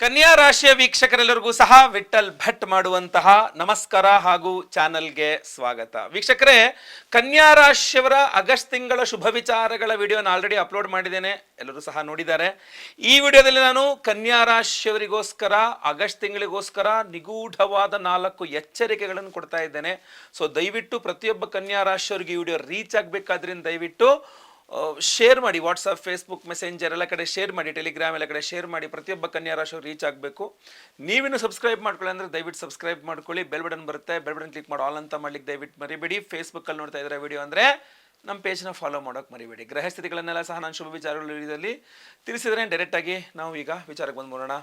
ಕನ್ಯಾ ರಾಶಿಯ ವೀಕ್ಷಕರೆಲ್ಲರಿಗೂ ಸಹ ವಿಠಲ್ ಭಟ್ ಮಾಡುವಂತಹ ನಮಸ್ಕಾರ ಹಾಗೂ ಚಾನಲ್ಗೆ ಸ್ವಾಗತ. ವೀಕ್ಷಕರೇ, ಕನ್ಯಾ ರಾಶಿಯವರ ಆಗಸ್ಟ್ ತಿಂಗಳ ಶುಭ ವಿಚಾರಗಳ ವಿಡಿಯೋನ ಆಲ್ರೆಡಿ ಅಪ್ಲೋಡ್ ಮಾಡಿದ್ದೇನೆ, ಎಲ್ಲರೂ ಸಹ ನೋಡಿದ್ದಾರೆ. ಈ ವಿಡಿಯೋದಲ್ಲಿ ನಾನು ಕನ್ಯಾ ರಾಶಿಯವರಿಗೋಸ್ಕರ ಆಗಸ್ಟ್ ತಿಂಗಳಿಗೋಸ್ಕರ ನಿಗೂಢವಾದ 4 ಎಚ್ಚರಿಕೆಗಳನ್ನು ಕೊಡ್ತಾ ಇದ್ದೇನೆ. ಸೊ ದಯವಿಟ್ಟು ಪ್ರತಿಯೊಬ್ಬ ಕನ್ಯಾ ರಾಶಿಯವರಿಗೆ ಈ ವಿಡಿಯೋ ರೀಚ್ ಆಗಬೇಕಾದ್ರಿಂದ ದಯವಿಟ್ಟು ಶೇರ್ ಮಾಡಿ. ವಾಟ್ಸಪ್, ಫೇಸ್ಬುಕ್, ಮೆಸೆಂಜರ್ ಎಲ್ಲ ಕಡೆ ಶೇರ್ ಮಾಡಿ, ಟೆಲಿಗ್ರಾಮ್ ಎಲ್ಲ ಕಡೆ ಶೇರ್ ಮಾಡಿ. ಪ್ರತಿಯೊಬ್ಬ ಕನ್ಯಾ ರಾಶಿಯವರು ರೀಚ್ ಆಗಬೇಕು. ನೀವಿನ್ನು ಸಬ್ಸ್ಕ್ರೈಬ್ ಮಾಡ್ಕೊಳ್ಳಿ ಅಂದರೆ ದಯವಿಟ್ಟು ಸಬ್ಸ್ಕ್ರೈಬ್ ಮಾಡ್ಕೊಳ್ಳಿ. ಬೆಲ್ ಬಟನ್ ಬರುತ್ತೆ, ಬೆಲ್ ಬಟನ್ ಕ್ಲಿಕ್ ಮಾಡಿ ಆಲ್ ಅಂತ ಮಾಡ್ಲಿಕ್ಕೆ ದಯವಿಟ್ಟು ಮರಿಬೇಡಿ. ಫೇಸ್ಬುಕ್ಕಲ್ಲಿ ನೋಡ್ತಾ ಇದ್ದಾರೆ ವಿಡಿಯೋ ಅಂದರೆ ನಮ್ಮ ಪೇಜ್ನ ಫಾಲೋ ಮಾಡೋಕೆ ಮರಿಬೇಡಿ. ಗ್ರಹ ಸ್ಥಿತಿಗಳನ್ನೆಲ್ಲ ಸಹ ನಾನು ಶುಭ ವಿಚಾರಗಳ ವಿಡಿಯೋದಲ್ಲಿ ತಿಳಿಸಿದರೆ ಡೈರೆಕ್ಟಾಗಿ ನಾವು ಈಗ ವಿಚಾರಕ್ಕೆ ಬಂದ್ಬಿಡೋಣ.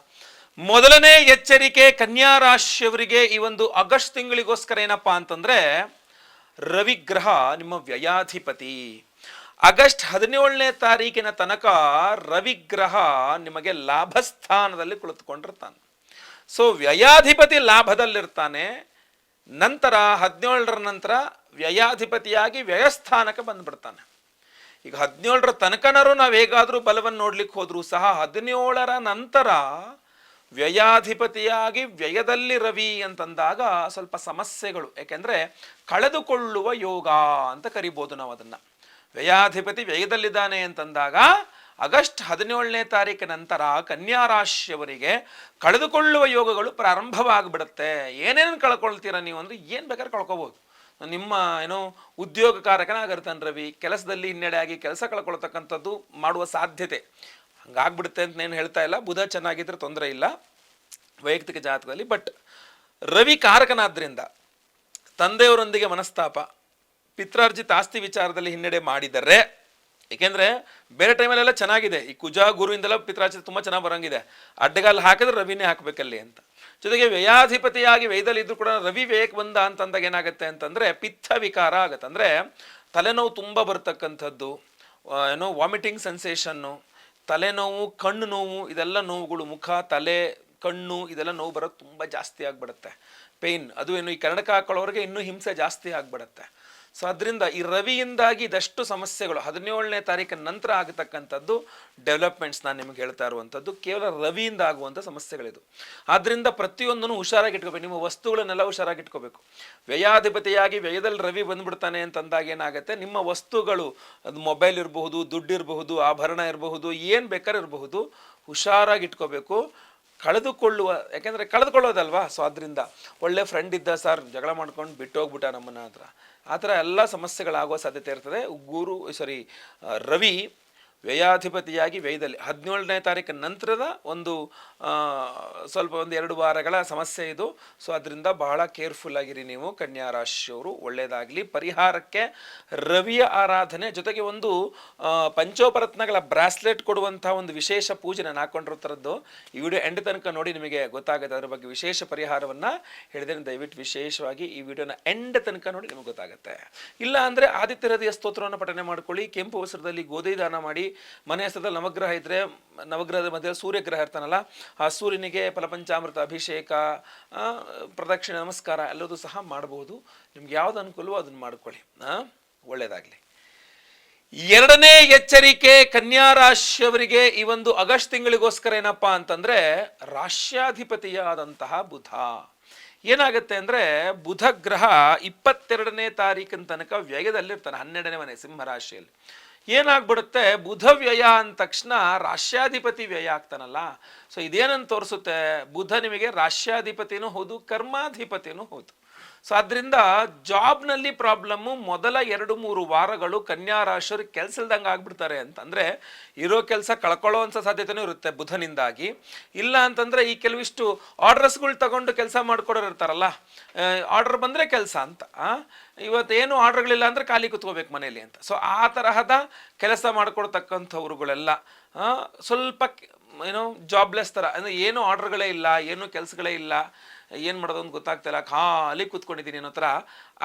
ಮೊದಲನೇ ಎಚ್ಚರಿಕೆ ಕನ್ಯಾ ರಾಶಿಯವರಿಗೆ ಈ ಒಂದು ಆಗಸ್ಟ್ ತಿಂಗಳಿಗೋಸ್ಕರ ಏನಪ್ಪಾ ಅಂತಂದರೆ, ರವಿಗ್ರಹ ನಿಮ್ಮ ವ್ಯಯಾಧಿಪತಿ. ಆಗಸ್ಟ್ 17ನೇ ತಾರೀಕಿನ ತನಕ ರವಿಗ್ರಹ ನಿಮಗೆ ಲಾಭಸ್ಥಾನದಲ್ಲಿ ಕುಳಿತುಕೊಂಡಿರ್ತಾನೆ. ಸೊ ವ್ಯಯಾಧಿಪತಿ ಲಾಭದಲ್ಲಿರ್ತಾನೆ. ನಂತರ 17ರ ನಂತರ ವ್ಯಯಾಧಿಪತಿಯಾಗಿ ವ್ಯಯಸ್ಥಾನಕ್ಕೆ ಬಂದ್ಬಿಡ್ತಾನೆ. ಈಗ 17ರ ತನಕನರೂ ನಾವು ಹೇಗಾದರೂ ಬಲವನ್ನು ನೋಡ್ಲಿಕ್ಕೆ ಹೋದರೂ ಸಹ 17ರ ನಂತರ ವ್ಯಯಾಧಿಪತಿಯಾಗಿ ವ್ಯಯದಲ್ಲಿ ರವಿ ಅಂತಂದಾಗ ಸ್ವಲ್ಪ ಸಮಸ್ಯೆಗಳು. ಯಾಕೆಂದರೆ ಕಳೆದುಕೊಳ್ಳುವ ಯೋಗ ಅಂತ ಕರಿಬೋದು ನಾವು ಅದನ್ನು. ವ್ಯಯಾಧಿಪತಿ ವ್ಯಯದಲ್ಲಿದ್ದಾನೆ ಅಂತಂದಾಗ ಆಗಸ್ಟ್ 17ನೇ ತಾರೀಕಿನ ನಂತರ ಕನ್ಯಾ ರಾಶಿಯವರಿಗೆ ಕಳೆದುಕೊಳ್ಳುವ ಯೋಗಗಳು ಪ್ರಾರಂಭವಾಗಿಬಿಡುತ್ತೆ. ಏನೇನು ಕಳ್ಕೊಳ್ತೀರ ನೀವು ಅಂದರೆ ಏನು ಬೇಕಾದ್ರೆ ಕಳ್ಕೊಬೋದು. ನಿಮ್ಮ ಉದ್ಯೋಗಕಾರಕನಾಗಿರ್ತಾನೆ ರವಿ, ಕೆಲಸದಲ್ಲಿ ಹಿನ್ನಡೆ ಆಗಿ ಕೆಲಸ ಕಳ್ಕೊಳ್ತಕ್ಕಂಥದ್ದು ಮಾಡುವ ಸಾಧ್ಯತೆ ಹಂಗಾಗ್ಬಿಡುತ್ತೆ ಅಂತ ನಾನು ಹೇಳ್ತಾ ಇಲ್ಲ. ಬುಧ ಚೆನ್ನಾಗಿದ್ರೆ ತೊಂದರೆ ಇಲ್ಲ ವೈಯಕ್ತಿಕ ಜಾತಕದಲ್ಲಿ. ಬಟ್ ರವಿ ಕಾರಕನಾದ್ರಿಂದ ತಂದೆಯವರೊಂದಿಗೆ ಮನಸ್ತಾಪ, ಪಿತ್ರಾರ್ಜಿತ ಆಸ್ತಿ ವಿಚಾರದಲ್ಲಿ ಹಿನ್ನಡೆ ಮಾಡಿದರೆ, ಏಕೆಂದರೆ ಬೇರೆ ಟೈಮಲ್ಲೆಲ್ಲ ಚೆನ್ನಾಗಿದೆ, ಈ ಕುಜ ಗುರುವಿಂದೆಲ್ಲ ಪಿತ್ರಾರ್ಜಿತ ತುಂಬ ಚೆನ್ನಾಗಿ ಬರೋಂಗಿದೆ. ಅಡ್ಡಗಾಲ ಹಾಕಿದ್ರೆ ರವಿನೇ ಹಾಕಬೇಕಲ್ಲಿ ಅಂತ. ಜೊತೆಗೆ ವ್ಯಯಾಧಿಪತಿಯಾಗಿ ವ್ಯಯದಲ್ಲಿ ಇದ್ರೂ ಕೂಡ ರವಿ ವ್ಯಯಕ್ಕೆ ಬಂದ ಅಂತಂದಾಗ ಏನಾಗುತ್ತೆ ಅಂತಂದರೆ ಪಿತ್ತ ವಿಕಾರ ಆಗುತ್ತೆ. ಅಂದರೆ ತಲೆನೋವು ತುಂಬ ಬರ್ತಕ್ಕಂಥದ್ದು, ವಾಮಿಟಿಂಗ್ ಸೆನ್ಸೇಷನ್ನು, ತಲೆನೋವು, ಕಣ್ಣು ನೋವು, ಇದೆಲ್ಲ ನೋವುಗಳು, ಮುಖ, ತಲೆ, ಕಣ್ಣು ಇದೆಲ್ಲ ನೋವು ಬರೋದು ತುಂಬ ಜಾಸ್ತಿ ಆಗಿಬಿಡುತ್ತೆ. ಪೇಯ್ನ್, ಅದು ಈ ಕನ್ನಡಕ ಹಾಕೊಳ್ಳೋರಿಗೆ ಇನ್ನೂ ಹಿಂಸೆ ಜಾಸ್ತಿ ಆಗಿಬಿಡುತ್ತೆ. ಸೊ ಅದರಿಂದ ಈ ರವಿಯಿಂದಾಗಿ ಇದಷ್ಟು ಸಮಸ್ಯೆಗಳು 17ನೇ ತಾರೀಕಿನ ನಂತರ ಆಗತಕ್ಕಂಥದ್ದು ಡೆವಲಪ್ಮೆಂಟ್ಸ್ ನಾನು ನಿಮಗೆ ಹೇಳ್ತಾ ಇರುವಂಥದ್ದು ಕೇವಲ ರವಿಯಿಂದ ಆಗುವಂಥ ಸಮಸ್ಯೆಗಳಿದು. ಆದ್ದರಿಂದ ಪ್ರತಿಯೊಂದನ್ನು ಹುಷಾರಾಗಿ ಇಟ್ಕೋಬೇಕು. ನಿಮ್ಮ ವಸ್ತುಗಳನ್ನೆಲ್ಲ ಹುಷಾರಾಗಿ ಇಟ್ಕೋಬೇಕು. ವ್ಯಯಾಧಿಪತಿಯಾಗಿ ವ್ಯಯದಲ್ಲಿ ರವಿ ಬಂದ್ಬಿಡ್ತಾನೆ ಅಂತಂದಾಗ ಏನಾಗುತ್ತೆ, ನಿಮ್ಮ ವಸ್ತುಗಳು, ಅದು ಮೊಬೈಲ್ ಇರಬಹುದು, ದುಡ್ಡು ಇರಬಹುದು, ಆಭರಣ ಇರಬಹುದು, ಏನು ಬೇಕಾದ್ರೂ ಇರಬಹುದು, ಹುಷಾರಾಗಿ ಇಟ್ಕೋಬೇಕು. ಕಳೆದುಕೊಳ್ಳುವ, ಯಾಕೆಂದರೆ ಕಳೆದುಕೊಳ್ಳೋದಲ್ವಾ. ಸೊ ಅದರಿಂದ ಒಳ್ಳೆ ಫ್ರೆಂಡ್ ಇದ್ದ ಸರ್, ಜಗಳ ಮಾಡ್ಕೊಂಡು ಬಿಟ್ಟು ಹೋಗ್ಬಿಟ್ಟ ನಮ್ಮನ್ನ ಹತ್ರ, ಆ ಥರ ಎಲ್ಲ ಸಮಸ್ಯೆಗಳಾಗುವ ಸಾಧ್ಯತೆ ಇರ್ತದೆ. ರವಿ ವ್ಯಯಾಧಿಪತಿಯಾಗಿ ವ್ಯಯದಲ್ಲಿ 17ನೇ ತಾರೀಕಿನ ನಂತರದ ಒಂದು ಸ್ವಲ್ಪ 1-2 ವಾರಗಳ ಸಮಸ್ಯೆ ಇದು. ಸೊ ಅದರಿಂದ ಬಹಳ ಕೇರ್ಫುಲ್ ಆಗಿರಿ ನೀವು ಕನ್ಯಾ ರಾಶಿಯವರು. ಒಳ್ಳೆಯದಾಗಲಿ. ಪರಿಹಾರಕ್ಕೆ ರವಿಯ ಆರಾಧನೆ ಜೊತೆಗೆ ಒಂದು ಪಂಚೋಪರತ್ನಗಳ ಬ್ರಾಸ್ಲೆಟ್ ಕೊಡುವಂಥ ಒಂದು ವಿಶೇಷ ಪೂಜೆ ನಾನು ಹಾಕೊಂಡಿರೋ ಈ ವಿಡಿಯೋ ಎಂಡ್ ತನಕ ನೋಡಿ, ನಿಮಗೆ ಗೊತ್ತಾಗುತ್ತೆ ಅದರ ಬಗ್ಗೆ ವಿಶೇಷ ಪರಿಹಾರವನ್ನು ಹೇಳಿದ್ದೇನೆ. ದಯವಿಟ್ಟು ವಿಶೇಷವಾಗಿ ಈ ವಿಡಿಯೋನ ಎಂಡ್ ತನಕ ನೋಡಿ, ನಿಮಗೆ ಗೊತ್ತಾಗುತ್ತೆ. ಇಲ್ಲ ಅಂದರೆ ಆದಿತ್ಯ ಹೃದಯ ಸ್ತೋತ್ರವನ್ನು ಪಠನೆ ಮಾಡ್ಕೊಳ್ಳಿ. ಕೆಂಪು ವಸ್ತ್ರದಲ್ಲಿ ಗೋಧಿ ದಾನ ಮಾಡಿ. ಮನೆ ಹತ್ರದಲ್ಲಿ ನವಗ್ರಹ ಇದ್ದರೆ, ನವಗ್ರಹದ ಮಧ್ಯೆ ಸೂರ್ಯಗ್ರಹ ಇರ್ತಾನಲ್ಲ, ಆ ಸೂರ್ಯನಿಗೆ ಫಲಪಂಚಾಮೃತ ಅಭಿಷೇಕ, ಪ್ರದಕ್ಷಿಣೆ, ನಮಸ್ಕಾರ ಎಲ್ಲದೂ ಸಹ ಮಾಡಬಹುದು. ನಿಮ್ಗೆ ಯಾವ್ದು ಅನುಕೂಲವೋ ಅದನ್ನು ಮಾಡ್ಕೊಳ್ಳಿ. ಒಳ್ಳೆಯದಾಗಲಿ. ಎರಡನೇ ಎಚ್ಚರಿಕೆ ಕನ್ಯಾ ರಾಶಿಯವರಿಗೆ ಈ ಒಂದು ಆಗಸ್ಟ್ ತಿಂಗಳಿಗೋಸ್ಕರ ಏನಪ್ಪಾ ಅಂತಂದ್ರೆ, ರಾಶ್ಯಾಧಿಪತಿಯಾದಂತಹ ಬುಧ ಏನಾಗುತ್ತೆ ಅಂದರೆ, ಬುಧ ಗ್ರಹ 22ನೇ ತಾರೀಕಿನ ತನಕ ವ್ಯಯದಲ್ಲಿರ್ತಾನೆ, 12ನೇ ಮನೆ ಸಿಂಹರಾಶಿಯಲ್ಲಿ. ಏನಾಗ್ಬಿಡುತ್ತೆ, ಬುಧ ವ್ಯಯ ಅಂದ ತಕ್ಷಣ ರಾಶ್ಯಾಧಿಪತಿ ವ್ಯಯ ಆಗ್ತಾನಲ್ಲ. ಸೊ ಇದೇನಂತ ತೋರಿಸುತ್ತೆ, ಬುಧ ನಿಮಗೆ ರಾಶ್ಯಾಧಿಪತಿನೂ ಹೌದು, ಕರ್ಮಾಧಿಪತಿನೂ ಹೌದು. ಸೊ ಅದರಿಂದ ಜಾಬ್ನಲ್ಲಿ ಪ್ರಾಬ್ಲಮ್ಮು ಮೊದಲ 2-3 ವಾರಗಳು ಕನ್ಯಾ ರಾಶಿಯವರು ಕೆಲಸ ಇಲ್ದಂಗೆ ಆಗ್ಬಿಡ್ತಾರೆ. ಅಂತಂದರೆ ಇರೋ ಕೆಲಸ ಕಳ್ಕೊಳ್ಳೋ ಅಂಥ ಸಾಧ್ಯತೆನೂ ಇರುತ್ತೆ ಬುಧನಿಂದಾಗಿ. ಇಲ್ಲ ಅಂತಂದರೆ ಈ ಕೆಲವಿಷ್ಟು ಆರ್ಡರ್ಸ್ಗಳು ತಗೊಂಡು ಕೆಲಸ ಮಾಡ್ಕೊಡೋರು ಇರ್ತಾರಲ್ಲ, ಆರ್ಡರ್ ಬಂದರೆ ಕೆಲಸ ಅಂತ, ಇವತ್ತೇನು ಆರ್ಡರ್ಗಳಿಲ್ಲ ಅಂದರೆ ಖಾಲಿ ಕುತ್ಕೋಬೇಕು ಮನೇಲಿ ಅಂತ. ಸೊ ಆ ತರಹದ ಕೆಲಸ ಮಾಡಿಕೊಡ್ತಕ್ಕಂಥವ್ರುಗಳೆಲ್ಲ ಸ್ವಲ್ಪ ಜಾಬ್ಲೆಸ್ ಥರ, ಅಂದರೆ ಏನು ಆರ್ಡರ್ಗಳೇ ಇಲ್ಲ, ಏನು ಕೆಲಸಗಳೇ ಇಲ್ಲ, ಏನು ಮಾಡೋದು ಅಂತ ಗೊತ್ತಾಗ್ತಿಲ್ಲ, ಖಾಲಿ ಕೂತ್ಕೊಂಡಿದ್ದೀನಿ ಅನ್ನೋ ಥರ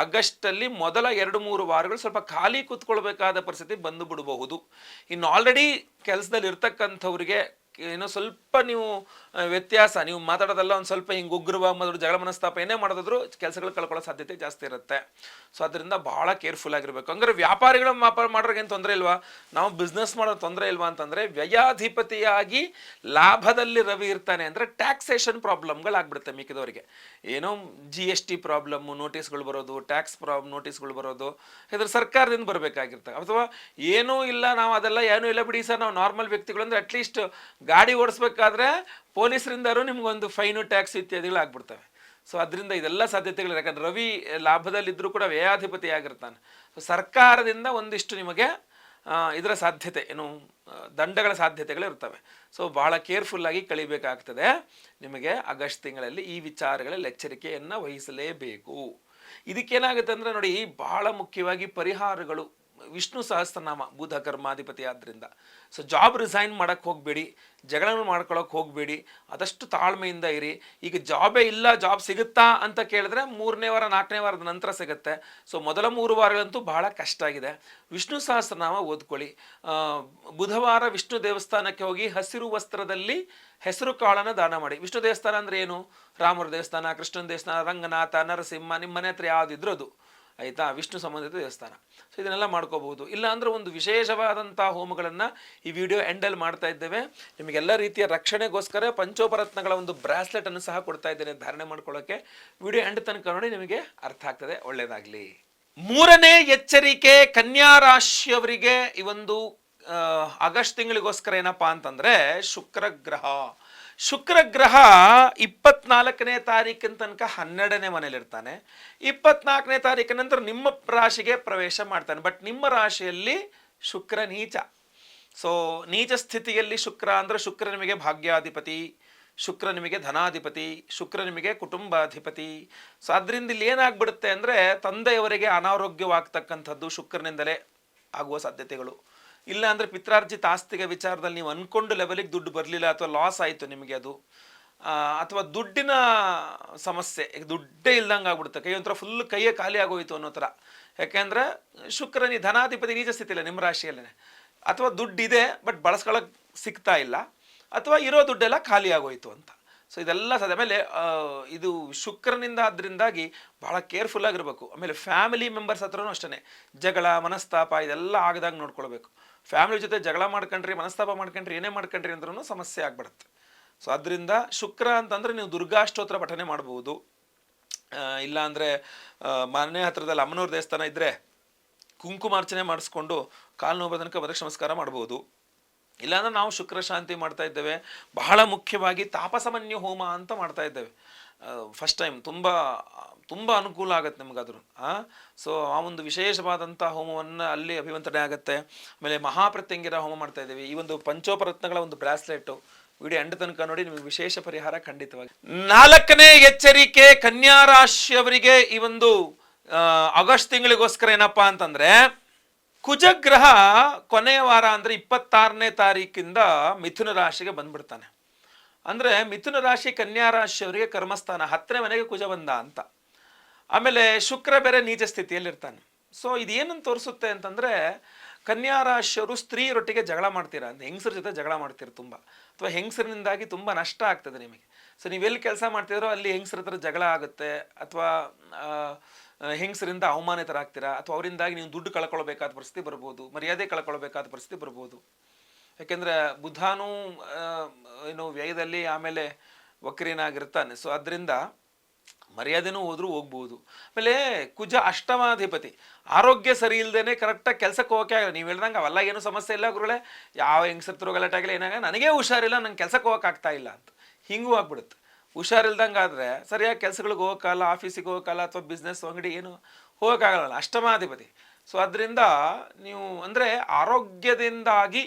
ಆಗಸ್ಟಲ್ಲಿ ಮೊದಲ 2-3 ವಾರಗಳು ಸ್ವಲ್ಪ ಖಾಲಿ ಕೂತ್ಕೊಳ್ಬೇಕಾದ ಪರಿಸ್ಥಿತಿ ಬಂದು ಬಿಡಬಹುದು. ಇನ್ನು ಆಲ್ರೆಡಿ ಕೆಲಸದಲ್ಲಿ ಇರ್ತಕ್ಕಂಥವ್ರಿಗೆ ಸ್ವಲ್ಪ ನೀವು ವ್ಯತ್ಯಾಸ, ನೀವು ಮಾತಾಡೋದೆಲ್ಲ ಒಂದು ಸ್ವಲ್ಪ ಹಿಂಗೆ ಉಗ್ರವಾಗಿ ಮಾತಾಡೋದು, ಜಗಳ ಮನಸ್ತಾಪ ಏನೇ ಮಾಡೋದಾದ್ರೂ ಕೆಲಸಗಳು ಕಳ್ಕೊಳ್ಳೋ ಸಾಧ್ಯತೆ ಜಾಸ್ತಿ ಇರುತ್ತೆ. ಸೊ ಅದರಿಂದ ಭಾಳ ಕೇರ್ಫುಲ್ ಆಗಿರಬೇಕು. ಹಂಗಾರೆ ವ್ಯಾಪಾರಿಗಳ ಮಾಡೋರಿಗೆ ಏನು ತೊಂದರೆ ಇಲ್ವಾ, ನಾವು ಬಿಸ್ನೆಸ್ ಮಾಡೋದು ತೊಂದರೆ ಇಲ್ವಾ ಅಂತಂದರೆ, ವ್ಯಯಾಧಿಪತಿಯಾಗಿ ಲಾಭದಲ್ಲಿ ರವಿ ಇರ್ತಾನೆ ಅಂದರೆ ಟ್ಯಾಕ್ಸೇಷನ್ ಪ್ರಾಬ್ಲಮ್ಗಳಾಗ್ಬಿಡುತ್ತೆ ಮಿಕ್ಕಿದವರಿಗೆ. ಏನೋ GST ಪ್ರಾಬ್ಲಮ್ಮು, ನೋಟಿಸ್ಗಳು ಬರೋದು, ಟ್ಯಾಕ್ಸ್ ನೋಟಿಸ್ಗಳು ಬರೋದು, ಇದ್ರ ಸರ್ಕಾರದಿಂದ ಬರಬೇಕಾಗಿರ್ತವೆ. ಅಥವಾ ಏನೂ ಇಲ್ಲ, ನಾವು ಅದೆಲ್ಲ ಏನೂ ಇಲ್ಲ ಬಿಡಿ ಸರ್, ನಾವು ನಾರ್ಮಲ್ ವ್ಯಕ್ತಿಗಳು ಅಂದರೆ ಅಟ್ಲೀಸ್ಟ್ ಗಾಡಿ ಓಡಿಸ್ಬೇಕಾದ್ರೆ ಪೊಲೀಸರಿಂದಾರು ನಿಮ್ಗೊಂದು ಫೈನು, ಟ್ಯಾಕ್ಸ್ ಇತ್ಯಾದಿಗಳು ಆಗ್ಬಿಡ್ತವೆ. ಸೊ ಅದರಿಂದ ಇದೆಲ್ಲ ಸಾಧ್ಯತೆಗಳು, ಯಾಕಂದ್ರೆ ರವಿ ಲಾಭದಲ್ಲಿದ್ದರೂ ಕೂಡ ವ್ಯಯಾಧಿಪತಿ ಆಗಿರ್ತಾನೆ. ಸೊ ಸರ್ಕಾರದಿಂದ ಒಂದಿಷ್ಟು ನಿಮಗೆ ಇದರ ಸಾಧ್ಯತೆ ಏನು, ದಂಡಗಳ ಸಾಧ್ಯತೆಗಳು ಇರ್ತವೆ. ಸೊ ಭಾಳ ಕೇರ್ಫುಲ್ಲಾಗಿ ಕಳಿಬೇಕಾಗ್ತದೆ. ನಿಮಗೆ ಆಗಸ್ಟ್ ತಿಂಗಳಲ್ಲಿ ಈ ವಿಚಾರಗಳಲ್ಲಿ ಎಚ್ಚರಿಕೆಯನ್ನು ವಹಿಸಲೇಬೇಕು. ಇದಕ್ಕೇನಾಗುತ್ತೆ ಅಂದರೆ ನೋಡಿ, ಬಹಳ ಮುಖ್ಯವಾಗಿ ಪರಿಹಾರಗಳು, ವಿಷ್ಣು ಸಹಸ್ರನಾಮ, ಬುಧ ಕರ್ಮಾಧಿಪತಿ ಆದ್ದರಿಂದ. ಸೊ ಜಾಬ್ ರಿಸೈನ್ ಮಾಡೋಕ್ಕೆ ಹೋಗಬೇಡಿ, ಜಗಳವನ್ನು ಮಾಡ್ಕೊಳ್ಳೋಕೆ ಹೋಗಬೇಡಿ, ಆದಷ್ಟು ತಾಳ್ಮೆಯಿಂದ ಇರಿ. ಈಗ ಜಾಬೇ ಇಲ್ಲ, ಜಾಬ್ ಸಿಗುತ್ತಾ ಅಂತ ಕೇಳಿದ್ರೆ 3ನೇ ವಾರ 4ನೇ ವಾರದ ನಂತರ ಸಿಗುತ್ತೆ. ಸೊ ಮೊದಲ 3 ವಾರಗಳಂತೂ ಬಹಳ ಕಷ್ಟ ಆಗಿದೆ. ವಿಷ್ಣು ಸಹಸ್ರನಾಮ ಓದ್ಕೊಳ್ಳಿ. ಬುಧವಾರ ವಿಷ್ಣು ದೇವಸ್ಥಾನಕ್ಕೆ ಹೋಗಿ ಹಸಿರು ವಸ್ತ್ರದಲ್ಲಿ ಹೆಸರು ಕಾಳನ್ನು ದಾನ ಮಾಡಿ. ವಿಷ್ಣು ದೇವಸ್ಥಾನ ಅಂದರೆ ಏನು, ರಾಮರ ದೇವಸ್ಥಾನ, ಕೃಷ್ಣನ ದೇವಸ್ಥಾನ, ರಂಗನಾಥ, ನರಸಿಂಹ, ನಿಮ್ಮ ಮನೆ ಹತ್ರ ಯಾವುದಿದ್ರು ಅದು, ಆಯಿತಾ, ವಿಷ್ಣು ಸಂಬಂಧಿತ ದೇವಸ್ಥಾನ. ಸೊ ಇದನ್ನೆಲ್ಲ ಮಾಡ್ಕೋಬಹುದು. ಇಲ್ಲ ಅಂದರೆ ಒಂದು ವಿಶೇಷವಾದಂಥ ಹೋಮಗಳನ್ನು ಈ ವಿಡಿಯೋ ಎಂಡಲ್ಲಿ ಮಾಡ್ತಾ ಇದ್ದೇವೆ. ನಿಮಗೆಲ್ಲ ರೀತಿಯ ರಕ್ಷಣೆಗೋಸ್ಕರ ಪಂಚೋಪರತ್ನಗಳ ಒಂದು ಬ್ರಾಸ್ಲೆಟನ್ನು ಸಹ ಕೊಡ್ತಾ ಇದ್ದೇನೆ ಧಾರಣೆ ಮಾಡ್ಕೊಳ್ಳೋಕ್ಕೆ. ವಿಡಿಯೋ ಎಂಡ್ ತನಕ ನೋಡಿ, ನಿಮಗೆ ಅರ್ಥ ಆಗ್ತದೆ. ಒಳ್ಳೆಯದಾಗಲಿ. 3ನೇ ಎಚ್ಚರಿಕೆ ಕನ್ಯಾ ರಾಶಿಯವರಿಗೆ ಈ ಒಂದು ಆಗಸ್ಟ್ ತಿಂಗಳಿಗೋಸ್ಕರ ಏನಪ್ಪಾ ಅಂತಂದರೆ, ಶುಕ್ರ ಗ್ರಹ 24ನೇ ತಾರೀಕಿನ ತನಕ 12ನೇ ಮನೇಲಿರ್ತಾನೆ. 24ನೇ ತಾರೀಕಿನ ನಂತರ ನಿಮ್ಮ ರಾಶಿಗೆ ಪ್ರವೇಶ ಮಾಡ್ತಾನೆ. ಬಟ್ ನಿಮ್ಮ ರಾಶಿಯಲ್ಲಿ ಶುಕ್ರ ನೀಚ. ಸೊ ನೀಚ ಸ್ಥಿತಿಯಲ್ಲಿ ಶುಕ್ರ ಅಂದರೆ, ಶುಕ್ರ ನಿಮಗೆ ಭಾಗ್ಯಾಧಿಪತಿ, ಶುಕ್ರ ನಿಮಗೆ ಧನಾಧಿಪತಿ, ಶುಕ್ರ ನಿಮಗೆ ಕುಟುಂಬಾಧಿಪತಿ. ಸೊ ಅದರಿಂದ ಇಲ್ಲಿ ಏನಾಗ್ಬಿಡುತ್ತೆ ಅಂದರೆ, ತಂದೆಯವರಿಗೆ ಅನಾರೋಗ್ಯವಾಗ್ತಕ್ಕಂಥದ್ದು ಶುಕ್ರನಿಂದಲೇ ಆಗುವ ಸಾಧ್ಯತೆಗಳು. ಇಲ್ಲ ಅಂದರೆ ಪಿತ್ರಾರ್ಜಿತ ಆಸ್ತಿಗೆ ವಿಚಾರದಲ್ಲಿ ನೀವು ಅಂದ್ಕೊಂಡು ಲೆವೆಲಿಗೆ ದುಡ್ಡು ಬರಲಿಲ್ಲ, ಅಥವಾ ಲಾಸ್ ಆಯಿತು ನಿಮಗೆ ಅದು, ಅಥವಾ ದುಡ್ಡಿನ ಸಮಸ್ಯೆ, ದುಡ್ಡೇ ಇಲ್ದಂಗೆ ಆಗ್ಬಿಡುತ್ತೆ, ಕೈ ಒಂಥರ ಫುಲ್ ಕೈಯೇ ಖಾಲಿ ಆಗೋಯ್ತು ಅನ್ನೋ ಥರ. ಯಾಕೆಂದರೆ ಶುಕ್ರನಿ ಧನಾಧಿಪತಿ ನೀಚ ಸ್ಥಿತಿ ಇಲ್ಲ ನಿಮ್ಮ ರಾಶಿಯಲ್ಲೇ, ಅಥವಾ ದುಡ್ಡಿದೆ ಬಟ್ ಬಳಸ್ಕೊಳ್ಳೋಕೆ ಸಿಗ್ತಾ ಇಲ್ಲ, ಅಥವಾ ಇರೋ ದುಡ್ಡೆಲ್ಲ ಖಾಲಿ ಆಗೋಯ್ತು ಅಂತ. ಸೊ ಇದೆಲ್ಲ ಆಮೇಲೆ ಇದು ಶುಕ್ರನಿಂದ ಆದ್ದರಿಂದಾಗಿ ಭಾಳ ಕೇರ್ಫುಲ್ ಆಗಿರಬೇಕು. ಆಮೇಲೆ ಫ್ಯಾಮಿಲಿ ಮೆಂಬರ್ಸ್ ಹತ್ರನೂ ಅಷ್ಟೇ ಜಗಳ ಮನಸ್ತಾಪ ಇದೆಲ್ಲ ಆಗದಾಗ ನೋಡ್ಕೊಳ್ಬೇಕು. ಫ್ಯಾಮಿಲಿ ಜೊತೆ ಜಗಳ ಮಾಡ್ಕೊಂಡ್ರಿ, ಮನಸ್ತಾಪ ಮಾಡ್ಕೊಂಡ್ರಿ, ಏನೇ ಮಾಡ್ಕೊಂಡ್ರಿ ಅಂದ್ರೂ ಸಮಸ್ಯೆ ಆಗ್ಬಿಡುತ್ತೆ. ಸೊ ಅದರಿಂದ ಶುಕ್ರ ಅಂತಂದರೆ ನೀವು ದುರ್ಗಾಷ್ಟೋತ್ರ ಪಠನೆ ಮಾಡ್ಬೋದು. ಇಲ್ಲಾಂದರೆ ಮನೆ ಹತ್ರದಲ್ಲಿ ಅಮ್ಮನವ್ರ ದೇವಸ್ಥಾನ ಇದ್ದರೆ ಕುಂಕುಮಾರ್ಚನೆ ಮಾಡಿಸ್ಕೊಂಡು ಕಾಲು ನೋವು ತನಕ ಪ್ರದಕ್ಷಿಣ ನಮಸ್ಕಾರ ಮಾಡ್ಬೋದು. ಇಲ್ಲಾಂದ್ರೆ ನಾವು ಶುಕ್ರ ಶಾಂತಿ ಮಾಡ್ತಾ ಇದ್ದೇವೆ. ಬಹಳ ಮುಖ್ಯವಾಗಿ ತಾಪಸಮನ್ಯು ಹೋಮ ಅಂತ ಮಾಡ್ತಾ ಇದ್ದೇವೆ. ಫಸ್ಟ್ ಟೈಮ್ ತುಂಬ ಅನುಕೂಲ ಆಗುತ್ತೆ ನಿಮಗಾದ್ರೂ. ಸೊ ಆ ಒಂದು ವಿಶೇಷವಾದಂಥ ಹೋಮವನ್ನು ಅಲ್ಲಿ ಅಭಿವಂತನೆ ಆಗುತ್ತೆ. ಆಮೇಲೆ ಮಹಾಪ್ರತ್ಯಂಗಿರ ಹೋಮ ಮಾಡ್ತಾ ಇದ್ದೇವೆ. ಈ ಒಂದು ಪಂಚೋಪರತ್ನಗಳ ಒಂದು ಬ್ರಾಸ್ಲೆಟು ವಿಡಿಯೋ ಎಂಡ್ ತನಕ ನೋಡಿ, ನಿಮಗೆ ವಿಶೇಷ ಪರಿಹಾರ ಖಂಡಿತವಾಗಿ. 4ನೇ ಎಚ್ಚರಿಕೆ ಕನ್ಯಾ ರಾಶಿಯವರಿಗೆ ಈ ಒಂದು ಆಗಸ್ಟ್ ತಿಂಗಳಿಗೋಸ್ಕರ ಏನಪ್ಪಾ ಅಂತಂದ್ರೆ, ಕುಜಗ್ರಹ ಕೊನೆಯ ವಾರ ಅಂದರೆ 26ನೇ ತಾರೀಕಿಂದ ಮಿಥುನ ರಾಶಿಗೆ ಬಂದ್ಬಿಡ್ತಾನೆ. ಅಂದರೆ ಮಿಥುನ ರಾಶಿ ಕನ್ಯಾ ರಾಶಿಯವರಿಗೆ ಕರ್ಮಸ್ಥಾನ, 10ನೇ ಮನೆಗೆ ಕುಜ ಬಂದ ಅಂತ. ಆಮೇಲೆ ಶುಕ್ರ ಬೇರೆ ನೀಚ ಸ್ಥಿತಿಯಲ್ಲಿರ್ತಾನೆ. ಸೊ ಇದೇನನ್ನು ತೋರಿಸುತ್ತೆ ಅಂತಂದರೆ, ಕನ್ಯಾ ರಾಶಿಯವರು ಸ್ತ್ರೀಯರೊಟ್ಟಿಗೆ ಜಗಳ ಮಾಡ್ತೀರಾ, ಹೆಂಗಸರ ಜೊತೆ ಜಗಳ ಮಾಡ್ತೀರ ತುಂಬ, ಅಥವಾ ಹೆಂಗಸರಿನಿಂದಾಗಿ ತುಂಬ ನಷ್ಟ ಆಗ್ತದೆ ನಿಮಗೆ. ಸೊ ನೀವೆಲ್ಲಿ ಕೆಲಸ ಮಾಡ್ತಿದ್ರೋ ಅಲ್ಲಿ ಹೆಂಗಸರ ಹತ್ರ ಜಗಳ ಆಗುತ್ತೆ, ಅಥವಾ ಹೆಂಗಸರಿಂದ ಅವಮಾನಿತರಾಗ್ತೀರಾ, ಅಥವಾ ಅವರಿಂದಾಗಿ ನೀವು ದುಡ್ಡು ಕಳ್ಕೊಳ್ಬೇಕಾದ ಪರಿಸ್ಥಿತಿ ಬರ್ಬೋದು, ಮರ್ಯಾದೆ ಕಳ್ಕೊಳ್ಬೇಕಾದ ಪರಿಸ್ಥಿತಿ ಬರ್ಬೋದು. ಯಾಕೆಂದರೆ ಬುಧಾನೂ ಏನು ವ್ಯಯದಲ್ಲಿ ಆಮೇಲೆ ವಕ್ರೀನಾಗಿರ್ತಾನೆ. ಸೊ ಅದರಿಂದ ಮರ್ಯಾದೆನೂ ಹೋದ್ರೂ ಹೋಗ್ಬೋದು. ಆಮೇಲೆ ಕುಜ ಅಷ್ಟಮಾಧಿಪತಿ, ಆರೋಗ್ಯ ಸರಿ ಇಲ್ಲದೇ ಕರೆಕ್ಟಾಗಿ ಕೆಲಸಕ್ಕೆ ಹೋಗೋಕೆ ಆಗಲ್ಲ. ನೀವು ಹೇಳ್ದಂಗೆ ಅವೆಲ್ಲ ಏನೂ ಸಮಸ್ಯೆ ಇಲ್ಲ ಗುರುಗಳೇ, ಯಾವ ಹೆಂಗಸತ್ರ ಗಲಾಟೆ ಆಗಿಲ್ಲ, ಏನಾಗ ನನಗೇ ಹುಷಾರಿಲ್ಲ, ನಂಗೆ ಕೆಲಸಕ್ಕೆ ಹೋಗೋಕ್ಕಾಗ್ತಾ ಇಲ್ಲ ಅಂತ ಹಿಂಗೂ ಆಗ್ಬಿಡುತ್ತೆ. ಹುಷಾರಿಲ್ದಂಗೆ ಆದರೆ ಸರಿಯಾಗಿ ಕೆಲಸಗಳಿಗೆ ಹೋಗೋಕ್ಕಲ್ಲ, ಆಫೀಸಿಗೆ ಹೋಗೋಕ್ಕಲ್ಲ, ಅಥವಾ ಬಿಸ್ನೆಸ್ ಅಂಗಡಿ ಏನು ಹೋಗೋಕ್ಕಾಗಲ್ಲ, ಅಷ್ಟಮಾಧಿಪತಿ. ಸೊ ಅದರಿಂದ ನೀವು ಅಂದರೆ ಆರೋಗ್ಯದಿಂದಾಗಿ